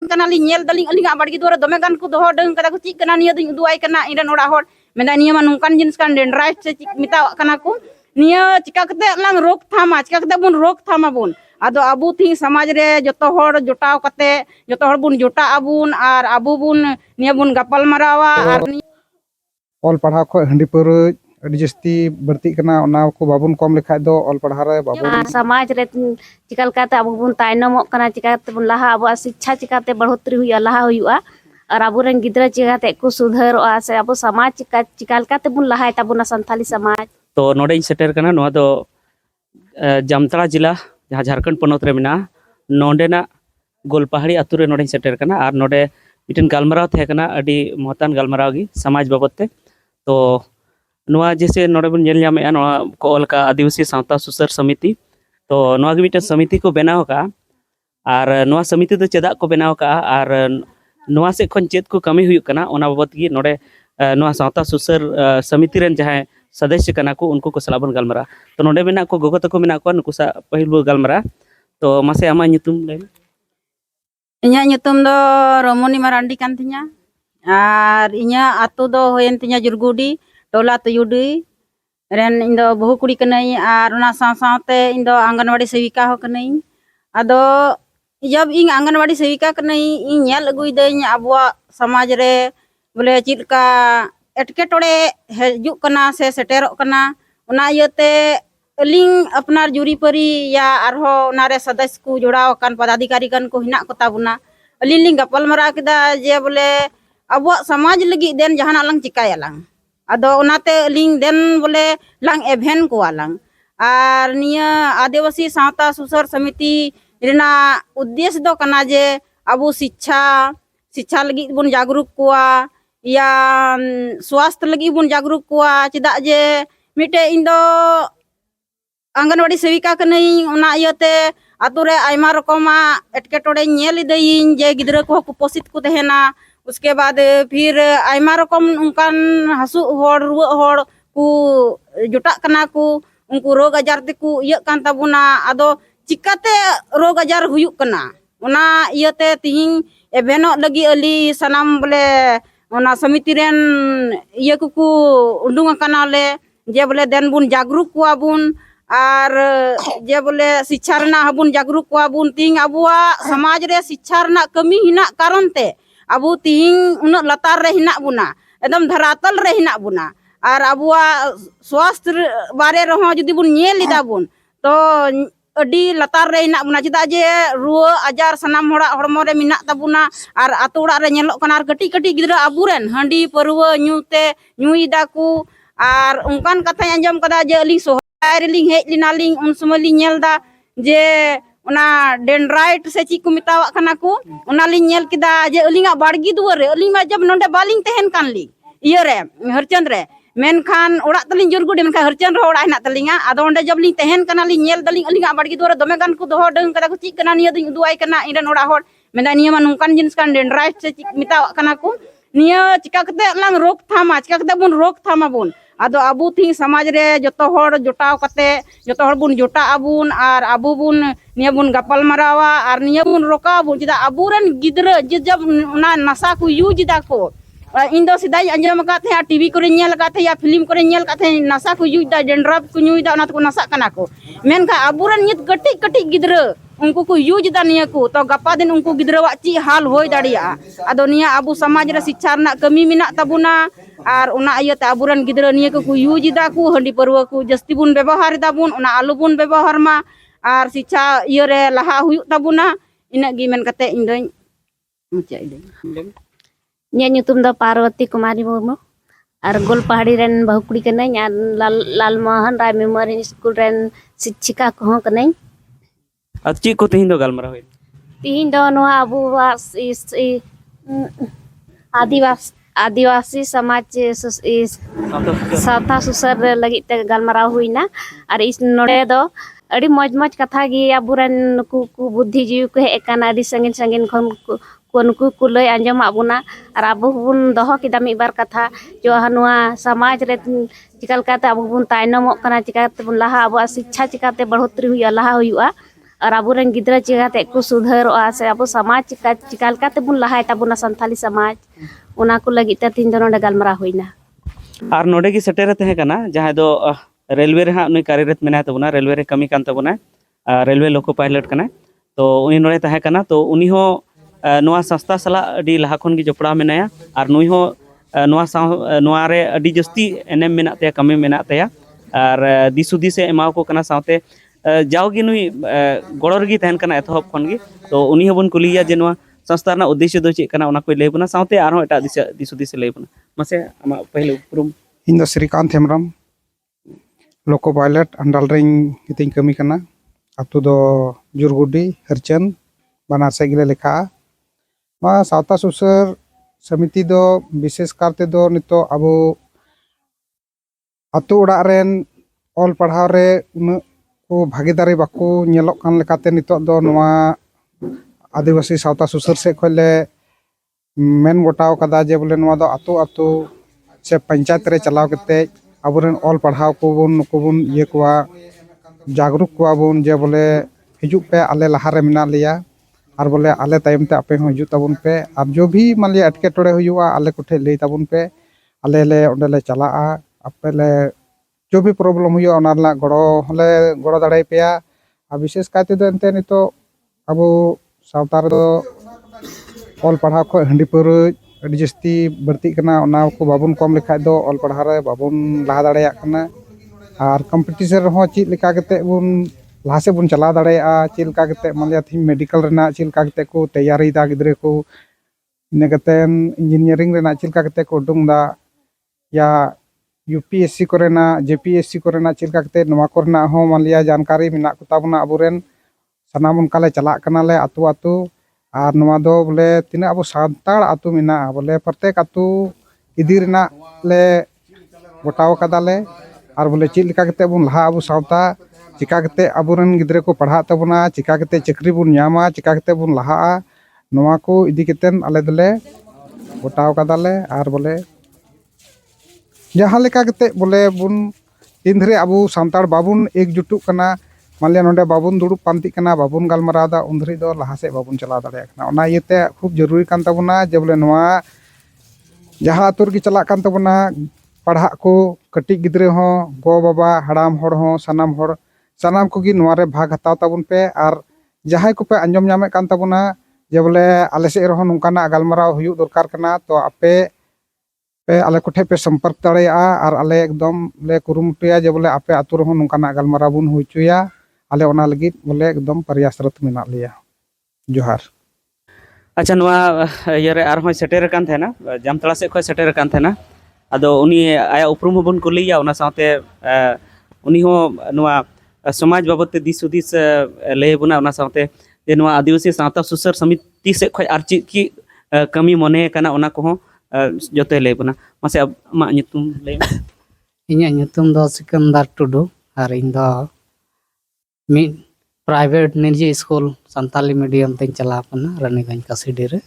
kana li nyel daling alinga bargi dora dome gan ku doho deung kada ku cik kana niya ding duai kana iran ora hor menda niya man nungkan jenis kan dendrites se cik mita kana ku niya cika kate lang rok thama cika kate bun rok thama bun ado abu thi samaj re joto hor jotaw kate joto hor bun jota abun ar abu bun niya bun gapal marawa ar ᱚᱞ ᱯᱟᱲᱦᱟᱣ ᱠᱷᱚᱡ ᱦᱟᱺᱰᱤ ᱯᱟᱹᱣᱨᱟᱹ ᱟᱹᱰᱤ ᱡᱟᱹᱥᱛᱤ ᱵᱟᱹᱲᱛᱤᱜ ᱠᱟᱱᱟ ᱚᱱᱟ ᱠᱚ ᱵᱟᱵᱚᱱ ᱠᱚᱢ ᱞᱮᱠᱷᱟᱡ ᱫᱚ ᱚᱞ ᱯᱟᱲᱦᱟᱣ ᱨᱮ ᱵᱟᱵᱚᱱ समाज रे चिकल काते अब बुन तायनमोक कना चिकाते बुन लाहा अब शिक्षा चिकाते बढ़ोतरी हुआ लाहा हुआ और अब रेन गिद्रा चिकाते को सुधारवा से अब समाज चिकाल काते बुन लाहा तबुना संथाली समाज तो नोडे सेटर कना नोआ दो जामताड़ा जिला जहाँ झारखंड पनत रे मेना नोडेना गोलपहाड़ी अतु रे नोडे सेटर कना और नोडे मिटन गालमराव थे कना अडी महतान गालमराव गी समाज बाबत ते तो नोआ जैसे नोडे बन नेल ᱧᱟᱢᱮᱜᱼᱟ नोआ को ऑल का आदिवासी सावता सुसर समिति तो नोआ गे मिटन समिति को बनाव का और नोआ समिति दो चेदा को बनाव का और नोआ से खन चेद को कमी हुई कना ओना बाबत गी नोडे नोआ सावता सुसर समिति रेन जहां सदस्य कना को उनको को सलाबन गालमरा तो नोडे मेना को गोगो तको मेना को नुकुसा पहिल बो गालमरा तो मासे आमा nyutum ले inya nyutum do Romoni Marandi kan tinya ar inya atu do hoyen tinya Jurgudi tola Tuyudi ren indo bahu kuri kanai ar ona saw-sawte indo Anganwadi Sewika ho kanai ado jab ing Anganwadi Sewika kanai ing nyel agui deኝ abwa samaj re bole chilka एटकेटोड़े हजू कना से सेटेरोक कना उना इयते अलिंग अपनार जुरी परी या आरहो नारे सदस्य को जोड़ाव कान पदाधिकारी कान को हिना कोता बुना अलिंग लिंग गपल मरा केदा जे बोले अब समाज लगी देन जहाना लंग चिकाया लंग अदो उनाते अलिंग देन बोले लंग एभेन को लंग आर निया आदिवासी सावता सुसर समिति रेना उद्देश्य दो कना जे अबु शिक्षा लगी बुन जागरूक कोआ या स्वास्थ्य लगी बुन जागरूक कोआ चिदा जे मिटे इंदो आंगनवाड़ी सेविका कनई उना इयते आतु रे आयमा रकमा एटकेटोड़े नेल देइन जे गिद्रा को कुपोषित को तहेना उसके बाद फिर आयमा रकम उनकान हसु होड़ रुआ होड़ को जुटा कना को उनको रोग आजार ते को इय कान ताबुना आदो चिकाते रोग आजार हुयुक कना उना इयते तिहिं एभेनो लगी अली सनाम बोले ओना समिति रेन इय को उंडुंग कनाले जे बोले देन बुन जागरूक कोआ बुन और जे बोले शिक्षा रना हबुन जागरूक कोआ बुन तिहिं अबुआ समाज रे शिक्षा रना कमी हिना कारण ते अबु तिहिं उन लतार रे हिना बुना एकदम धरातल रे हिना बुना और अबुआ स्वास्थ्य बारे रहो जदि बुन नेल लिदा बुन तो अडी लतार रे हिना बुना चिदा जे रुआ आजार सनाम होड़ा हड़मो रे मिना ताबुना और आतो ओड़ा रे नेलो कना कटी कटी गिद्रा अबुरेन हंडी परुवा न्यूते न्यूइदा को और उनकान कथा अंजम कदा जे अली सोहाय रेलिंग हेज लिनालिंग उन समली नेलदा जे ओना डेंड्राइट से ची को मितावा कना को ओना लिंग नेल किदा जे अलिंगा बाड़गी दुआर रे अलिंगा जब नोंडे बालिंग तहन कान ली इय रे हरचंद रे मेनखान ओड़ा तलिंग जुरगुडी मेनखान हरचंद रो ओड़ा हिना तलिंगा आदो ओंडे जब लिंग तहन कना लिंग नेल दलिंग अलिंगा बाड़गी दुआर दमे गान को दोहो डंग कदा को ची कना निया दिं दुआई कना इरन ओड़ा होड़ मेना निया मा नुंकान जिनिस कान डेंड्राइट से ची मितावा कना को निया चिका कते लांग रोक थामा चिका कते बुन रोक थामा बुन आदो अबु थी समाज रे जतो होड़ जोटाव कते जतो होड़ बुन जोटा अबुन और अबु बुन निया बुन गपल मरावा और निया बुन रोका बुन चिदा अबुरन गिद्रा जब ना नशा को यूज दा को इंदो सिदाई अंजम का थे टीवी को नेल का थे या फिल्म को नेल का थे नशा को यूज दा डेंड्रप को यूज दा को नशा कना को मेनका अबुरन नित कटी कटी गिद्रा उनको को यूज दा निया को तो गपा दिन उनको गिद्रा ची हाल होय दाड़िया आदो निया अबु समाज रे शिक्षा रना कमी मिना तबुना और उना इयते अबुरन गिद्रा निया को यूज दा को हंडी परवा को जस्ती बुन व्यवहार दा बुन उना आलु बुन व्यवहार मा और शिक्षा इय रे लहा हुयु तबुना इना गी मेन कते इंदों मुचा इदे nya nyutum do Parwati Kumari Murmu ar Golpahadi ren bahukuri kena nya Lal Mohan Rai Memorial School ren शिक्षिका ko kena आज ची को तिहिं दो गालमरा होय तिहिं दो नो अबु आदिवासी समाज सावता सुसर लगी ते गालमरा हुईना और इस नोड़े दो अड़ी मौज मौज कथा गी अबुरन को बुद्धि जीव को हेकना अड़ी संगिन संगिन खन को को लय अंजम आबुना और अबु बुन दोहो किदा मिबार कथा जो हनुआ समाज रे चिकल काते अबु बुन तायनमो कना चिकाते बुन लाहा अबु शिक्षा चिकाते बढ़ोतरी हुआ लाहा हुआ और अबुरेन गिद्रा चिकाते को सुधारोआ से अब समाज चिका लेकाते बुन लहाय ताबुना संथाली समाज उना को लगी ते तीन दोनों गालमरा हुईना और नोडे की सेटेर तहे कना जहां दो रेलवे रे हां नुई कार्यरत मेना तबुना रेलवे रे कमी कान तबुना रेलवे लोको पायलट कना तो उनी नोडे तहे कना तो उनी हो नोआ संस्था सला अडी लहा खन गी जपड़ा मेनाया और नुई हो नोआ साव नोआ रे अडी जस्ती एनएम मेना ते कमी मेना तया और दिसुदी से एमाव को कना सावते जावगी नुई गड़ो रगी तहन कना एतहब खन गी तो उनी होबन कुलिया जे नोआ संस्था ना उद्देश्य दो चेक कना उना कोई लेबना सावते आरो एटा दिसुदी से लेबना मसे आमा पहले उपरुम इन श्रीकांत हेमरम लोको पायलट अंडाल रिंग इतिंग कमी कना अतु दो जुरगुडी हरचन बानार से गिले लेखा मा सावता सुसर समिति दो विशेष कारते दो नितो अबो अतु उड़ा रेन ऑल पढ़ाव रे उन को भागीदारी बाको नेलोक कान लेकाते नितो दो नोआ आदिवासी सावता सुसर से खोले मेन गोटाव कदा जे बोले नोआ दो अतु अतु से पंचायत रे चलाव कते अबुरेन ऑल पढ़ाव को बुन ये कुआ जागरूक कुआ बुन जे बोले हिजुक पे आले लहा रे मिना लिया और बोले आले तायम ते आपे हो हिजुक ताबुन पे और जो भी मान लिया अटके टोड़े हुआ आले कोठे ले ताबुन पे आले ले ओंडे ले चला आपे ले जो भी प्रॉब्लम हुआ ओना ला गड़ो दाड़े पेया और विशेष कायते दो एंते नितो अब सावता रे दो ऑल पढ़ाव को हंडी पर अड़ी जस्ती बढ़ती करना ओना को बाबुन कम लेखाय दो ऑल पढ़ाव रे बाबुन लहा दाड़ेया करना और कंपटीशन हो चीज लेका कते बुन लहा से बुन चला दाड़ेया चीज लेका कते मान लिया थी मेडिकल रेना चीज लेका कते को तैयारी दा गिद्रे को इने कते इंजीनियरिंग रेना चीज लेका कते को डुंग दा या यूपीएससी कोरेना जेपीएससी कोरेना चीज लेका कते नवा कोरेना हो मान लिया जानकारी मेना को ताबुना अबुरेन सनाम उनका ले चला करना ले अतु अतु और नवा दो बोले तीना अब सानताड़ अतु मेना बोले प्रत्येक अतु इदी रेना ले गोटाव कदाले और बोले चीज लेका कते बुन लहा अबु सावता चिका कते अबुरेन गिद्रे को पढ़ा तबुना चिका कते चक्री बुन न्यामा चिका कते बुन लहा नवा को इदी कतेन आले दले गोटाव कदाले और बोले जहाँ लेका कते बोले बुन तीन धरे अबु सानताड़ बाबुन एकजुटुक कना मान लिया नोडे बाबुन दुड़ुब पांति कना बाबुन गालमरादा उनधरी दो लहा से बाबुन चला दाड़े कना ओना इयते खूब जरूरी कान तबुना जे बोले नोआ जहाँ आतुर की चला कान तबुना पढ़ा को कटी गिद्रे हो गो बाबा हड़ाम होड़ हो सनाम को गी नोआ रे भाग हताव ताबुन पे और जहां को पे अंजम नामे कान तबुना जे बोले आले से रहो नुकाना गालमराव हुयु दरकार कना तो आपे पे आले कोठे पे संपर्क दाड़ेया और आले एकदम ले कुरुमुटुया जे बोले आपे आतु रहो नुकाना गालमराव बुन हुइचुया आले ओना लगी बोले एकदम प्रयासरत मेना लिया जोहार अच्छा नोआ यारे आर होय सेटेर कान थेना जामतला से खय सेटेर कान थेना आदो उनी आया उपरुम होबन कुलिया ओना साथे उनी हो नोआ समाज बाबत ते दिस उदिस ले बुना ओना साथे जे नोआ आदिवासी सावता सुसर समिति से खय आर ची की कमी मने कना ओना को जोते ले बुना मासे मा nyutum ले इन्या nyutum दो सिकंदर टुडू और इन दो मिड प्राइवेट निजी स्कूल संताली मीडियम ते चला पना रानीगंज कासीडी रे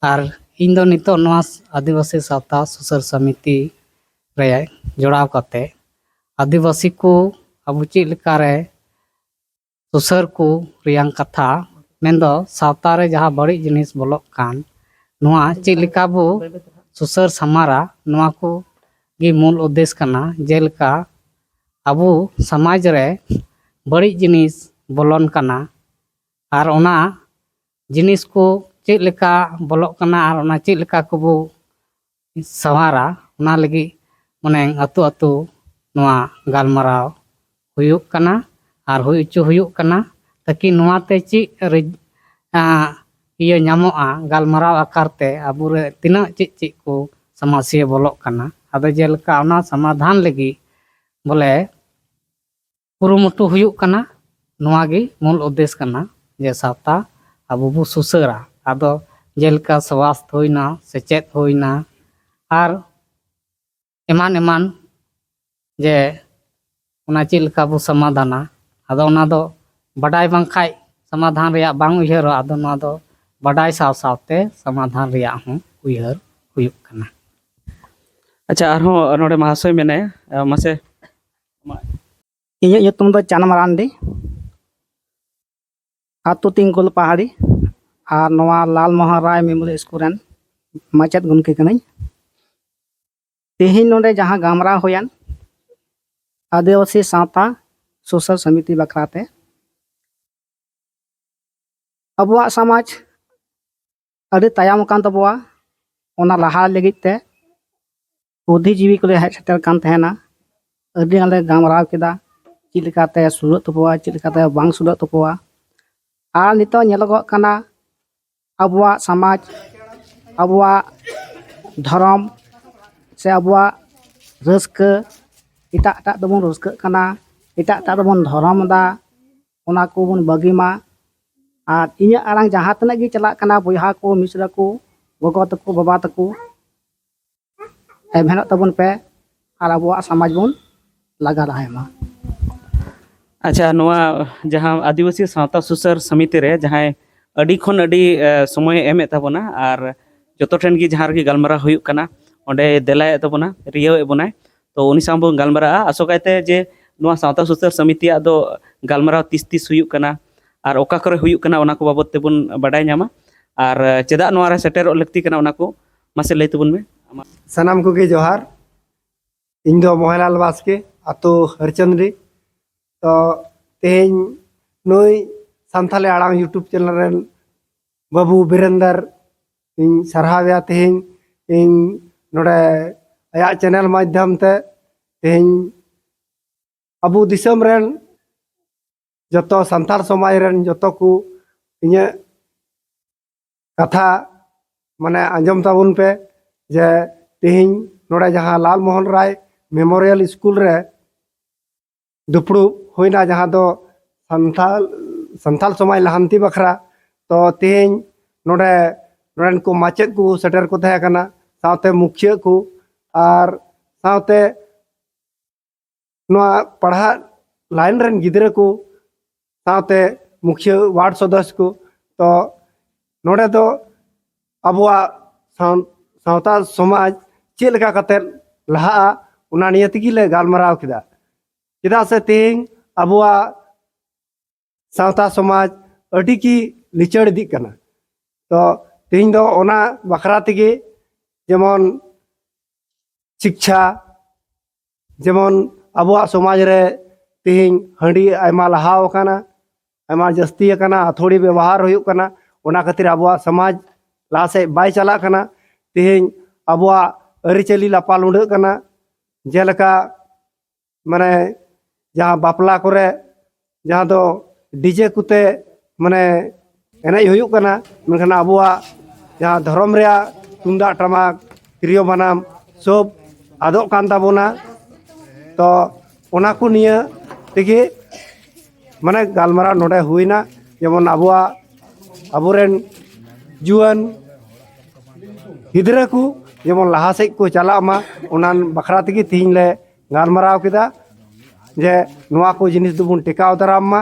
और इन दो नितो नोआ आदिवासी सावता सुसर समिति रे जोड़ाव करते आदिवासी को अब चीज लेका रे सुसर को रियांग कथा मेंदो सावता रे जहां बड़ी जिनिस बोलो कान नोआ चीज लेका बो सुसर समारा नोआ को गी मूल उद्देश्य कना जेलका अबो समाज रे बड़ी जिनिस बोलन कना और ओना जिनिस को चेक लेका बोलो कना और ओना चेक लेका को बो सवारा ओना लगी माने अतु अतु नोआ गालमराव हुयुक कना और हुइचो हुयुक कना ताकि नोआ ते चेक इया ᱧᱟᱢᱚᱜᱼᱟ गालमराव आकार ते अबुरे तिना चेक को समस्या बोलो कना आदो जेलका ओना समाधान लगी बोले कुरुमुटु हुयुक कना नोआ गे मूल उद्देश्य कना जे सावता अबु बु सुसरा आदो जेलका स्वास्थ्य होइना सेचेत होइना और एमान एमान जे ओना चिलका बु समाधाना आदो ओना दो बडाय बांखाय समाधान रिया बांग उयहर आदो नोआ दो बडाय साव सावते समाधान रिया हूं उयहर हुयुक कना अच्छा आरो नोडे महाशय मेने मासे इᱧᱟᱹᱜ ᱧᱩᱛᱩᱢ ᱫᱚ ᱪᱟᱸᱫ ᱢᱟᱨᱟᱱᱰᱤ आतु तिंगुल पहाड़ी और नवा लाल Mohan Roy memorial school run माचेद गुनके Kanai तेहिन नोडे जहां गामरा होयन आदिवासी सावता सुसर समिति बखराते अबुआ समाज अड़ी तायम कान तबुआ ओना लहा लगित ते बुद्धिजीवी को हेज सेटर कान तहना अड़ी आले गामराव केदा चिलकाते सुरत तबुआ चिलकाते बांग सुरत तबुआ और नितो नेलोगो काना अबुआ समाज अबुआ धर्म से अबुआ रस्क इटा इटा दबन रस्क काना इटा इटा दबन धर्म दा ओना को बन बगीमा और इन्या आरांग जहां तना गी चला काना बुहा को मिश्रा को गोगो तको बाबा तको एभेन तबन पे और अबुआ समाज बन लगा रहा है मा अच्छा नोआ जहां आदिवासी सावता सुसर समिति रे जहां अडी खन अडी समय एम ताबोना और जतो ठेन गी जहां गी गालमारा हुयुक काना ओंडे देलाय ताबोना रियो एबोनाय तो उनी साम बन गालमारा आसोकायते जे नोआ सावता सुसर समिति दो गालमारा 30 हुयुक काना और ओका करे हुयुक काना ओना को बाबत तेबन बाडाय ᱧᱟᱢᱟ और चेदा नोआ रे सेटेर लक्ति काना ओना को मासे लay तबन में सनाम को के जोहार इन दो मोहनलाल बास्के आतो हरचंद्री तो तेज नई सानथाली आड़ांग यूट्यूब चैनल रेन बाबू बीरेंदर इन सरहाव्या तेज इन नोडे आया चैनल माध्यम ते तेज अबू दिसम रेन जतो संथाल समाज रेन जतो को इnye कथा माने आंजम ताबुन पे जे तेज नोडे जहां लाल मोहन राय मेमोरियल स्कूल रे दुपड़ू होना जहां दो संथाल समाज लहांती बखरा तो तेज नोडे नोडन को माचेद को सेटर को तहे कना सावते मुखिया को और सावते नोआ पढ़ा लाइन रन गिदरे को सावते मुखिया वार्ड सदस्य को तो नोडे दो अबुआ सावता समाज चेक लेका कते लहा उना नियति ले गालमाराव किदा चेदा से तेज अबुआ सावता समाज अड़ी की लिचड़ दी कना तो तेज दो ओना बखरा तेगे जेमन शिक्षा जेमन अबुआ समाज रे तेज हंडी आयमा लहाव काना आयमा जस्ती काना थोड़ी व्यवहार हुयुक काना ओना खातिर अबुआ समाज लहा से बाय चला काना तेज अबुआ अरिचली लापाल उंड काना जेलका माने जहाँ बापला करे जहाँ दो डीजे कुते माने एनज हुयुक काना मेनखान अबुआ जहाँ धर्म रे तुमदा टमाक तिरियो बनाम सब आदोक कान ताबोना तो ओना को निया तेगे माने गालमारा नोडे हुइना जेमन अबुआ अबुरेन जुआन गिदरा को जेमन लहा से को चला मा उनान बखरा तेगे तीन ले गालमाराव किदा जे नुआ को जिनिस दुबुन टिकाव दाराम मा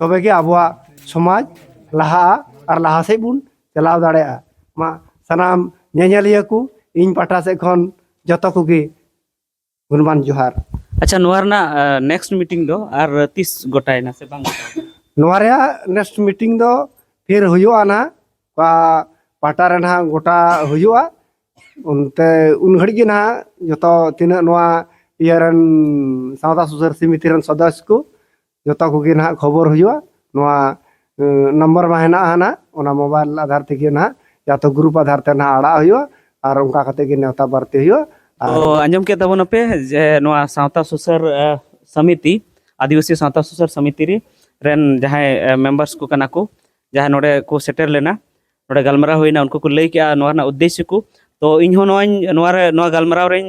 तबे गे अबुआ समाज लहा और लहा से बुन चलाव दाड़ेया मा सनाम नेनेलिया को इन पाटा से खन जतो को गे गुणमान जोहार अच्छा नोआ रना नेक्स्ट मीटिंग दो और 30 गोटायना से बांग नोआ रे नेक्स्ट मीटिंग दो फिर हुयुआ ना पाटा रे ना गोटा हुयुआ उनते उन घड़ी गे ना जतो तिना नोआ इयरन सावता सुसर समिति रन सदस्य को जतो को गे ना खबर हुयुआ नोआ नंबर मा हेना हाना ओना मोबाइल आधार ते गे ना या तो ग्रुप आधार ते ना आड़ा हुयुआ और उनका कते गे नेवता बरते हुयुआ तो अंजम के तबन पे जे नोआ सावता सुसर समिति आदिवासी सावता सुसर समिति रे रेन जहां मेंबर्स को कना को जहां नोडे को सेटर लेना नोडे गालमारा होइना उनको को लई के नोआ ना उद्देश्य को तो इन हो नोआ गालमाराव रे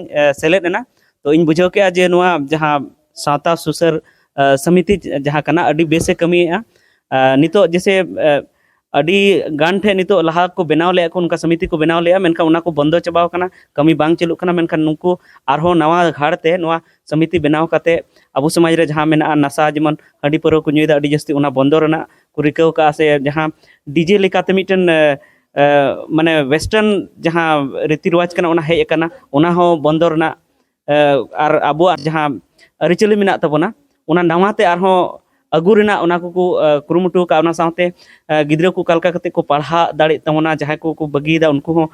सेलेद ना तो इन बुझाव के जे नोआ जहां सावता सुसर समिति जहां कना अडी बेसे कमिया नितो जैसे अडी गान ठे नितो लहा को बनाव ले को उनका समिति को बनाव ले मेनका उना को बंदो चबाव कना कमी बांग चलुक कना मेनका नुको आरहो नवा घाड़ते नवा समिति बनाव काते अबु समाज रे जहां मेना नशा जेमन हडी परो को नुयदा अडी जस्ती उना बंदो रना को रिकाव का से जहां डीजे लेकाते मिटन माने वेस्टर्न जहां रीति रिवाज कना उना हेय कना उना हो बंदो रना और अबु जहां अरिचली मिना तबना उना नवाते आरहो ᱟᱹᱜᱩ ᱨᱮᱱᱟᱜ ᱚᱱᱟ ᱠᱚᱠᱚ ᱠᱩᱨᱩᱢᱩᱴᱩ ᱟᱠᱟᱫ, ᱚᱱᱟ ᱥᱟᱶᱛᱮ ᱜᱤᱫᱽᱨᱟᱹ ᱠᱚ ᱚᱠᱟ ᱞᱮᱠᱟ ᱠᱟᱛᱮ ᱠᱚ ᱯᱟᱲᱦᱟᱣ ᱫᱟᱲᱮᱜ ᱛᱟᱵᱚᱱᱟ, ᱡᱟᱦᱟᱸᱭ ᱠᱚ ᱵᱟᱹᱜᱤᱭᱮᱫᱟ ᱩᱱᱠᱩ ᱦᱚᱸ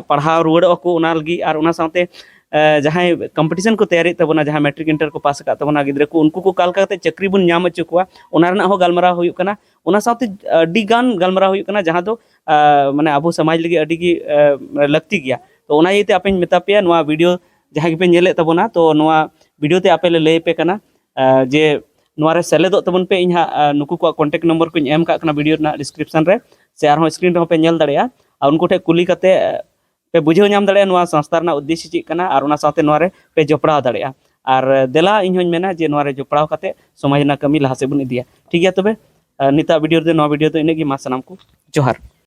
ᱯᱟᱲᱦᱟᱣ ᱨᱩᱣᱟᱹᱲᱚᱜ ᱟᱠᱚ ᱚᱱᱟ ᱞᱟᱹᱜᱤᱫ, ᱟᱨ ᱚᱱᱟ ᱥᱟᱶᱛᱮ ᱡᱟᱦᱟᱸᱭ ᱠᱚᱢᱯᱤᱴᱤᱥᱚᱱ ᱠᱚ ᱛᱮᱭᱟᱨᱤᱭᱮᱫ ᱛᱟᱵᱚᱱᱟ, ᱡᱟᱦᱟᱸᱭ ᱢᱮᱴᱨᱤᱠ ᱤᱱᱴᱟᱨ ᱠᱚ ᱯᱟᱥ ᱟᱠᱟᱫ ᱛᱟᱵᱚᱱᱟ ᱜᱤᱫᱽᱨᱟᱹ ᱠᱚ, ᱩᱱᱠᱩ ᱠᱚ ᱚᱠᱟ ᱞᱮᱠᱟ ᱠᱟᱛᱮ ᱪᱟᱹᱠᱨᱤ ᱵᱚᱱ ᱧᱟᱢ ᱦᱚᱪᱚ ᱠᱚᱣᱟ ᱚᱱᱟ ᱨᱮᱱᱟᱜ ᱦᱚᱸ ᱜᱟᱞᱢᱟᱨᱟw ᱦᱩᱭᱩᱜ ᱠᱟᱱᱟ᱾ ᱚᱱᱟ ᱥᱟᱶᱛᱮ ᱟᱹᱰᱤ ᱜᱟᱱ ᱜᱟᱞᱢᱟᱨᱟw ᱦᱩᱭᱩᱜ ᱠᱟᱱᱟ ᱡᱟᱦᱟᱸ ᱫᱚ ᱢᱟᱱᱮ ᱟᱵᱚ ᱥᱚᱢᱟᱡᱽ ᱞᱟᱹᱜᱤᱫ ᱟᱹᱰᱤ ᱜᱮ ᱞᱟᱹᱠᱛᱤ ᱜᱮᱭᱟ᱾ ᱛᱚ ᱚᱱᱟ ᱤᱭᱟᱹᱛᱮ ᱟᱯᱮᱧ ᱢᱮᱛᱟ ᱯᱮᱭᱟ, ᱱᱚᱣᱟ ᱵᱷᱤᱰᱤᱭᱳ ᱡᱟᱦᱟᱸᱭ ᱜᱮᱯᱮ ᱧᱮᱞᱮᱫ ᱛᱟᱵᱚᱱᱟ, ᱛᱚ ᱱᱚᱣᱟ ᱵᱷᱤᱰᱤᱭᱳ ᱛᱮ ᱟᱯᱮ ᱞᱮ ᱞᱟᱹᱭ ᱟᱯᱮ ᱠᱟᱱᱟ ᱡᱮ ᱱᱚᱣᱟ ᱨᱮ ᱥᱮᱞᱮᱫᱚᱜ ᱛᱟᱵᱚᱱ ᱯᱮ᱾ ᱤᱧ ᱦᱟᱸᱜ ᱱᱩᱠᱩ ᱠᱚᱣᱟᱜ ᱠᱚᱱᱴᱟᱠᱴ ᱱᱚᱢᱵᱚᱨ ᱠᱚᱧ ᱮᱢ ᱠᱟᱜ ᱠᱟᱱᱟ ᱵᱷᱤᱰᱤᱭᱳ ᱨᱮᱱᱟᱜ ᱰᱤᱥᱠᱨᱤᱯᱥᱚᱱ ᱨᱮ, ᱥᱮ ᱟᱨᱦᱚᱸ ᱥᱠᱨᱤᱱ ᱨᱮᱦᱚᱸ ᱯᱮ ᱧᱮᱞ ᱫᱟᱲᱮᱭᱟᱜᱼᱟ, ᱟᱨ ᱩᱱᱠᱩ ᱴᱷᱮᱱ ᱠᱩᱞᱤ ᱠᱟᱛᱮ ᱯᱮ ᱵᱩᱡᱷᱟᱹᱣ ᱧᱟᱢ ᱫᱟᱲᱮᱭᱟᱜᱼᱟ ᱱᱚᱣᱟ ᱥᱚᱝᱥᱛᱷᱟ ᱨᱮᱱᱟᱜ ᱩद्ᱫᱮᱥᱥᱚ ᱪᱮᱫ ᱠᱟᱱᱟ, ᱟᱨ ᱚᱱᱟ ᱥᱟᱶᱛᱮ ᱱᱚᱣᱟ ᱨᱮ ᱯᱮ ᱡᱚᱯᱲᱟᱣ ᱫᱟᱲᱮᱭᱟᱜᱼᱟ᱾ ᱟᱨ ᱫᱮᱞᱟ ᱤᱧ ᱦᱚᱧ ᱢᱮᱱᱟ ᱡᱮ ᱱᱚᱣᱟ ᱨᱮ ᱡᱚᱯᱲᱟᱣ ᱠᱟᱛᱮ ᱥᱚᱢᱟᱡᱽ ᱨᱮᱱᱟᱜ ᱠᱟᱹᱢᱤ ᱞᱟᱦᱟ ᱥᱮᱫ ᱵᱚᱱ ᱤᱫᱤᱭᱟ᱾ ᱴᱷᱤक ᱜᱮᱭᱟ ᱛᱚᱵᱮ ᱱᱤᱛᱟᱜ ᱵᱷᱤᱰᱤᱭᱳ ᱨᱮᱫᱚ ᱱᱚᱣᱟ ᱵᱷᱤᱰᱤᱭᱳ ᱫᱚ ᱤᱱᱟᱹᱜ ᱜᱮ, ᱢᱟ ᱥᱟᱱᱟᱢ ᱠᱚ ᱡᱚᱦᱟᱨ।